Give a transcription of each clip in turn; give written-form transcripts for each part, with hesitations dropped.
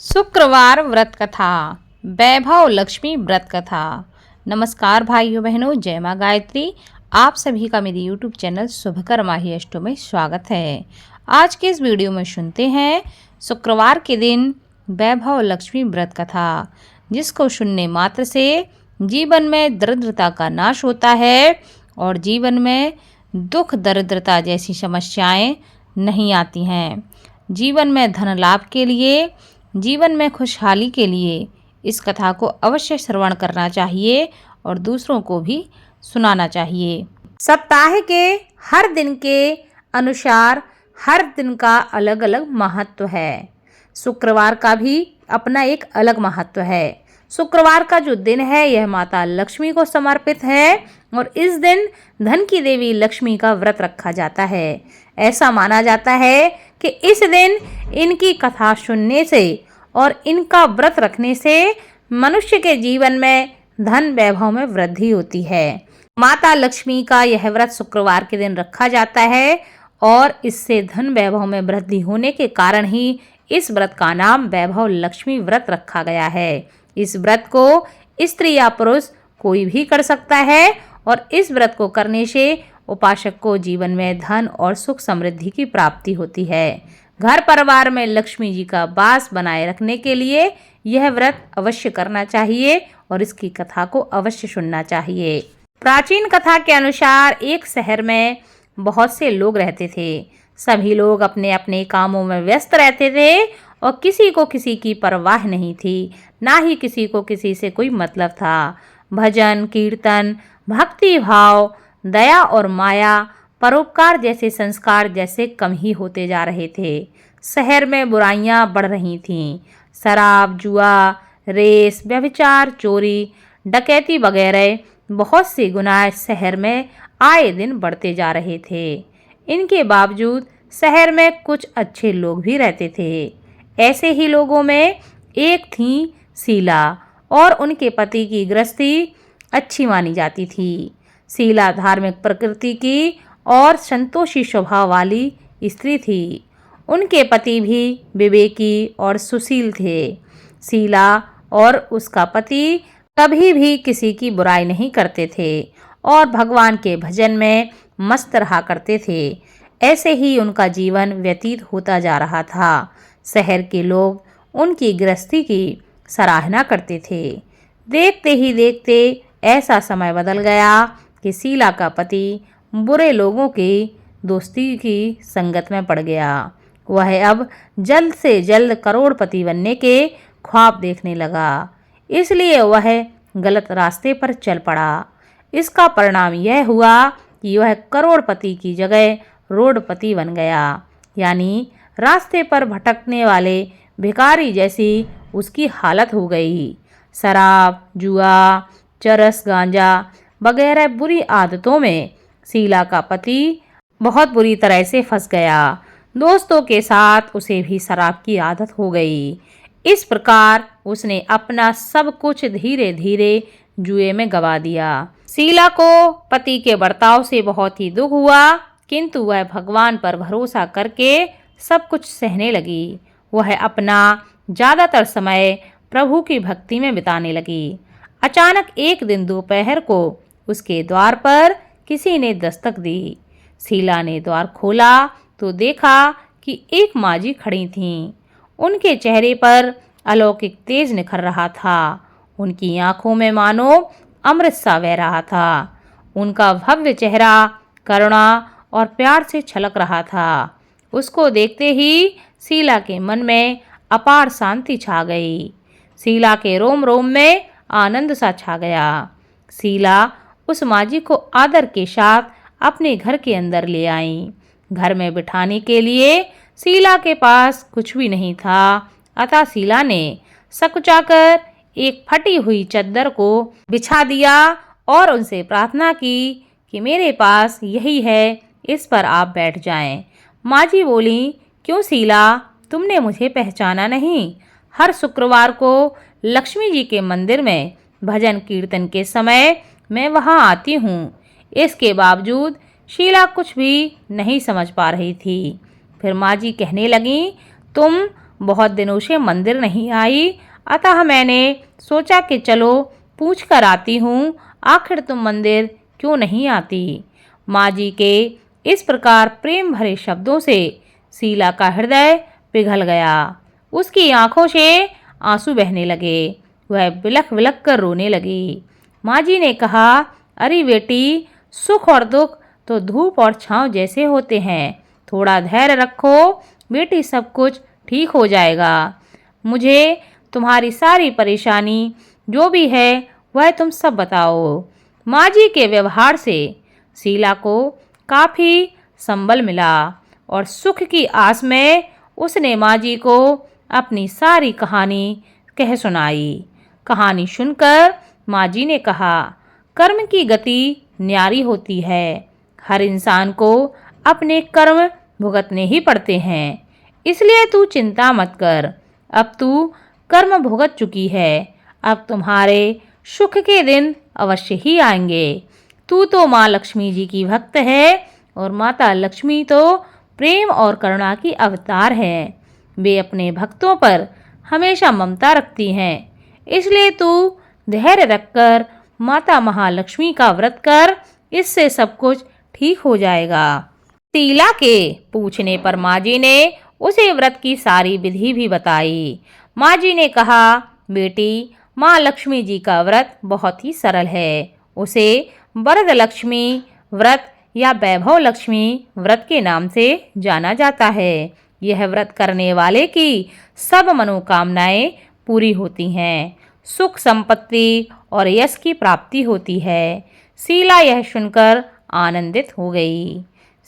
शुक्रवार व्रत कथा। वैभव लक्ष्मी व्रत कथा। नमस्कार भाइयों बहनों, जय माँ गायत्री। आप सभी का मेरे YouTube चैनल शुभकर माही अष्टो में स्वागत है। आज के इस वीडियो में सुनते हैं शुक्रवार के दिन वैभव लक्ष्मी व्रत कथा, जिसको सुनने मात्र से जीवन में दरिद्रता का नाश होता है और जीवन में दुख दरिद्रता जैसी समस्याएं नहीं आती हैं। जीवन में धन लाभ के लिए, जीवन में खुशहाली के लिए इस कथा को अवश्य श्रवण करना चाहिए और दूसरों को भी सुनाना चाहिए। सप्ताह के हर दिन के अनुसार हर दिन का अलग अलग महत्व है। शुक्रवार का भी अपना एक अलग महत्व है। शुक्रवार का जो दिन है यह माता लक्ष्मी को समर्पित है और इस दिन धन की देवी लक्ष्मी का व्रत रखा जाता है। ऐसा माना जाता है कि इस दिन इनकी कथा सुनने से और इनका व्रत रखने से मनुष्य के जीवन में धन वैभव में वृद्धि होती है। माता लक्ष्मी का यह व्रत शुक्रवार के दिन रखा जाता है और इससे धन वैभव में वृद्धि होने के कारण ही इस व्रत का नाम वैभव लक्ष्मी व्रत रखा गया है। इस व्रत को स्त्री या पुरुष कोई भी कर सकता है और इस व्रत को करने से उपासक को जीवन में धन और सुख समृद्धि की प्राप्ति होती है। घर परिवार में लक्ष्मी जी का वास बनाए रखने के लिए यह व्रत अवश्य करना चाहिए और इसकी कथा को अवश्य सुनना चाहिए। प्राचीन कथा के अनुसार एक शहर में बहुत से लोग रहते थे। सभी लोग अपने अपने कामों में व्यस्त रहते थे और किसी को किसी की परवाह नहीं थी, ना ही किसी को किसी से कोई मतलब था। भजन, कीर्तन, भक्ति भाव, दया और माया, परोपकार जैसे संस्कार जैसे कम ही होते जा रहे थे। शहर में बुराइयां बढ़ रही थीं। शराब, जुआ, रेस, व्यभिचार, चोरी, डकैती वगैरह बहुत से गुनाह शहर में आए दिन बढ़ते जा रहे थे। इनके बावजूद शहर में कुछ अच्छे लोग भी रहते थे। ऐसे ही लोगों में एक थी शीला और उनके पति की गृहस्थी अच्छी मानी जाती थी। शीला धार्मिक प्रकृति की और संतोषी स्वभाव वाली स्त्री थी। उनके पति भी विवेकी और सुशील थे। शीला और उसका पति कभी भी किसी की बुराई नहीं करते थे और भगवान के भजन में मस्त रहा करते थे। ऐसे ही उनका जीवन व्यतीत होता जा रहा था। शहर के लोग उनकी गृहस्थी की सराहना करते थे। देखते ही देखते ऐसा समय बदल गया कि शीला का पति बुरे लोगों की दोस्ती की संगत में पड़ गया। वह अब जल्द से जल्द करोड़पति बनने के ख्वाब देखने लगा, इसलिए वह गलत रास्ते पर चल पड़ा। इसका परिणाम यह हुआ कि वह करोड़पति की जगह रोडपति बन गया, यानी रास्ते पर भटकने वाले भिखारी जैसी उसकी हालत हो गई। शराब, जुआ, चरस, गांजा वगैरह बुरी आदतों में शीला का पति बहुत बुरी तरह से फंस गया। दोस्तों के साथ उसे भी शराब की आदत हो गई। इस प्रकार उसने अपना सब कुछ धीरे धीरे जुए में गवा दिया। शीला को पति के बर्ताव से बहुत ही दुख हुआ, किंतु वह भगवान पर भरोसा करके सब कुछ सहने लगी। वह अपना ज़्यादातर समय प्रभु की भक्ति में बिताने लगी। अचानक एक दिन दोपहर को उसके द्वार पर किसी ने दस्तक दी। शीला ने द्वार खोला तो देखा कि एक माँ-जी खड़ी थीं। उनके चेहरे पर अलौकिक तेज निखर रहा था। उनकी आंखों में मानो अमृत सा बह रहा था। उनका भव्य चेहरा करुणा और प्यार से छलक रहा था। उसको देखते ही शीला के मन में अपार शांति छा गई। शीला के रोम रोम में आनंद सा छा गया। शीला उस माँ-जी को आदर के साथ अपने घर के अंदर ले आई। घर में बिठाने के लिए शीला के पास कुछ भी नहीं था, अतः शीला ने सकुचाकर एक फटी हुई चद्दर को बिछा दिया और उनसे प्रार्थना की कि मेरे पास यही है, इस पर आप बैठ जाएं। माँ-जी बोली, क्यों शीला, तुमने मुझे पहचाना नहीं? हर शुक्रवार को लक्ष्मी जी के मंदिर में भजन कीर्तन के समय मैं वहाँ आती हूँ। इसके बावजूद शीला कुछ भी नहीं समझ पा रही थी। फिर माँ-जी कहने लगी, तुम बहुत दिनों से मंदिर नहीं आई, अतः मैंने सोचा कि चलो पूछ कर आती हूँ, आखिर तुम मंदिर क्यों नहीं आती। माँ जी के इस प्रकार प्रेम भरे शब्दों से शीला का हृदय पिघल गया। उसकी आंखों से आंसू बहने लगे। वह बिलख बिलख कर रोने लगी। माँ जी ने कहा, अरे बेटी, सुख और दुख तो धूप और छांव जैसे होते हैं, थोड़ा धैर्य रखो बेटी, सब कुछ ठीक हो जाएगा। मुझे तुम्हारी सारी परेशानी जो भी है वह तुम सब बताओ। माँ जी के व्यवहार से शीला को काफ़ी संबल मिला और सुख की आस में उसने माँ जी को अपनी सारी कहानी कह सुनाई। कहानी सुनकर माँ जी ने कहा, कर्म की गति न्यारी होती है। हर इंसान को अपने कर्म भुगतने ही पड़ते हैं, इसलिए तू चिंता मत कर। अब तू कर्म भुगत चुकी है, अब तुम्हारे सुख के दिन अवश्य ही आएंगे। तू तो माँ लक्ष्मी जी की भक्त है और माता लक्ष्मी तो प्रेम और करुणा की अवतार है। वे अपने भक्तों पर हमेशा ममता रखती हैं, इसलिए तू धैर्य रखकर माता महालक्ष्मी का व्रत कर, इससे सब कुछ ठीक हो जाएगा। शीला के पूछने पर माँ जी ने उसे व्रत की सारी विधि भी बताई। माँ जी ने कहा, बेटी, माँ लक्ष्मी जी का व्रत बहुत ही सरल है। उसे वरद लक्ष्मी व्रत या वैभव लक्ष्मी व्रत के नाम से जाना जाता है। यह व्रत करने वाले की सब मनोकामनाएं पूरी होती हैं, सुख संपत्ति और यश की प्राप्ति होती है। शीला यह सुनकर आनंदित हो गई।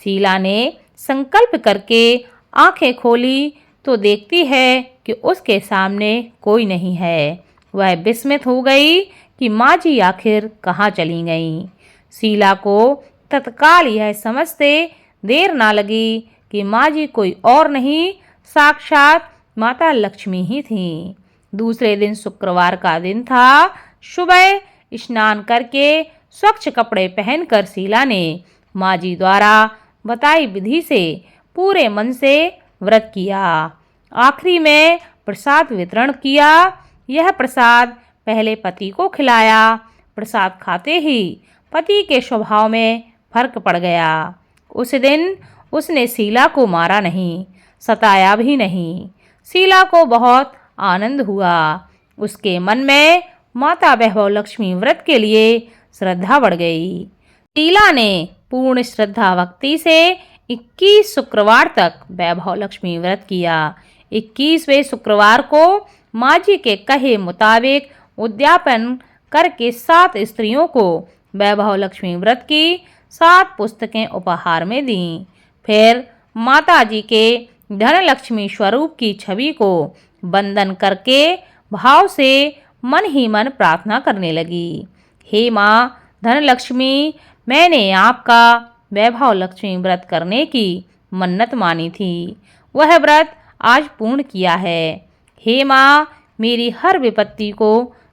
शीला ने संकल्प करके आंखें खोली तो देखती है कि उसके सामने कोई नहीं है। वह विस्मित हो गई कि माँ जी आखिर कहाँ चली गईं। शीला को तत्काल यह समझते देर ना लगी कि माँ जी कोई और नहीं, साक्षात माता लक्ष्मी ही थीं। दूसरे दिन शुक्रवार का दिन था। सुबह स्नान करके स्वच्छ कपड़े पहनकर शीला ने माँ जी द्वारा बताई विधि से पूरे मन से व्रत किया। आखिरी में प्रसाद वितरण किया। यह प्रसाद पहले पति को खिलाया। प्रसाद खाते ही पति के स्वभाव में फर्क पड़ गया। उस दिन उसने शीला को मारा नहीं, सताया भी नहीं। शीला को बहुत आनंद हुआ। उसके मन में माता वैभव लक्ष्मी व्रत के लिए श्रद्धा बढ़ गई। शीला ने पूर्ण श्रद्धा भक्ति से 21 शुक्रवार तक वैभव लक्ष्मी व्रत किया। 21वें शुक्रवार को माँ जी के कहे मुताबिक उद्यापन करके 7 स्त्रियों को वैभव लक्ष्मी व्रत की 7 पुस्तकें उपहार में दीं। फिर माता जी के धन लक्ष्मी स्वरूप की छवि को वंदन करके भाव से मन ही मन प्रार्थना करने लगी। हे माँ धन लक्ष्मी, मैंने आपका वैभव लक्ष्मी व्रत करने की मन्नत मानी थी, वह व्रत आज पूर्ण किया है। हे माँ, मेरी हर विपत्ति को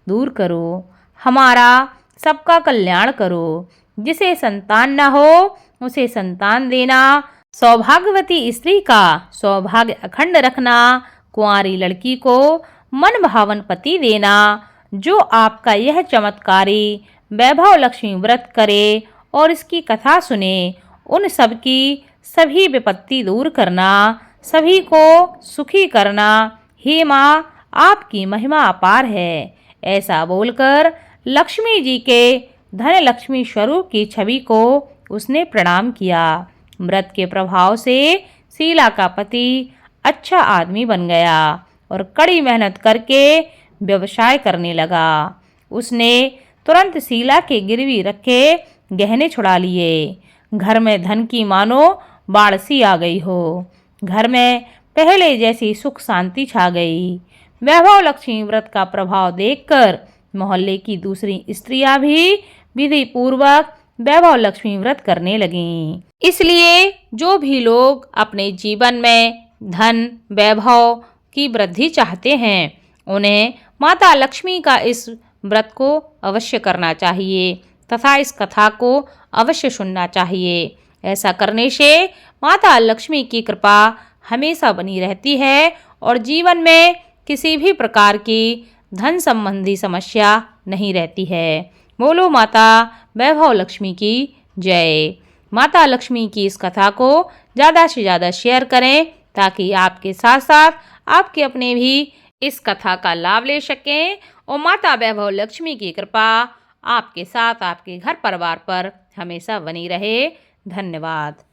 दूर करो, हमारा सबका कल्याण करो। जिसे संतान न हो उसे संतान देना, सौभाग्यवती स्त्री का सौभाग्य अखंड रखना, कुंवारी लड़की को मन भावन पति देना। जो आपका यह चमत्कारी वैभव लक्ष्मी व्रत करे और इसकी कथा सुने, उन सब की सभी विपत्ति दूर करना, सभी को सुखी करना। हे माँ, आपकी महिमा अपार है। ऐसा बोलकर लक्ष्मी जी के धन लक्ष्मी स्वरूप की छवि को उसने प्रणाम किया। व्रत के प्रभाव से शीला का पति अच्छा आदमी बन गया और कड़ी मेहनत करके व्यवसाय करने लगा। उसने तुरंत शीला के गिरवी रखे गहने छुड़ा लिए। घर में धन की मानो बाढ़ सी आ गई हो। घर में पहले जैसी सुख शांति छा गई। वैभव लक्ष्मी व्रत का प्रभाव देखकर मोहल्ले की दूसरी स्त्रियां भी विधि पूर्वक वैभव लक्ष्मी व्रत करने लगीं। इसलिए जो भी लोग अपने जीवन में धन वैभव की वृद्धि चाहते हैं, उन्हें माता लक्ष्मी का इस व्रत को अवश्य करना चाहिए तथा इस कथा को अवश्य सुनना चाहिए। ऐसा करने से माता लक्ष्मी की कृपा हमेशा बनी रहती है और जीवन में किसी भी प्रकार की धन संबंधी समस्या नहीं रहती है। बोलो माता वैभव लक्ष्मी की जय। माता लक्ष्मी की इस कथा को ज़्यादा से ज़्यादा शेयर करें ताकि आपके साथ साथ आपके अपने भी इस कथा का लाभ ले सकें और माता वैभव लक्ष्मी की कृपा आपके साथ आपके घर परिवार पर हमेशा बनी रहे। धन्यवाद।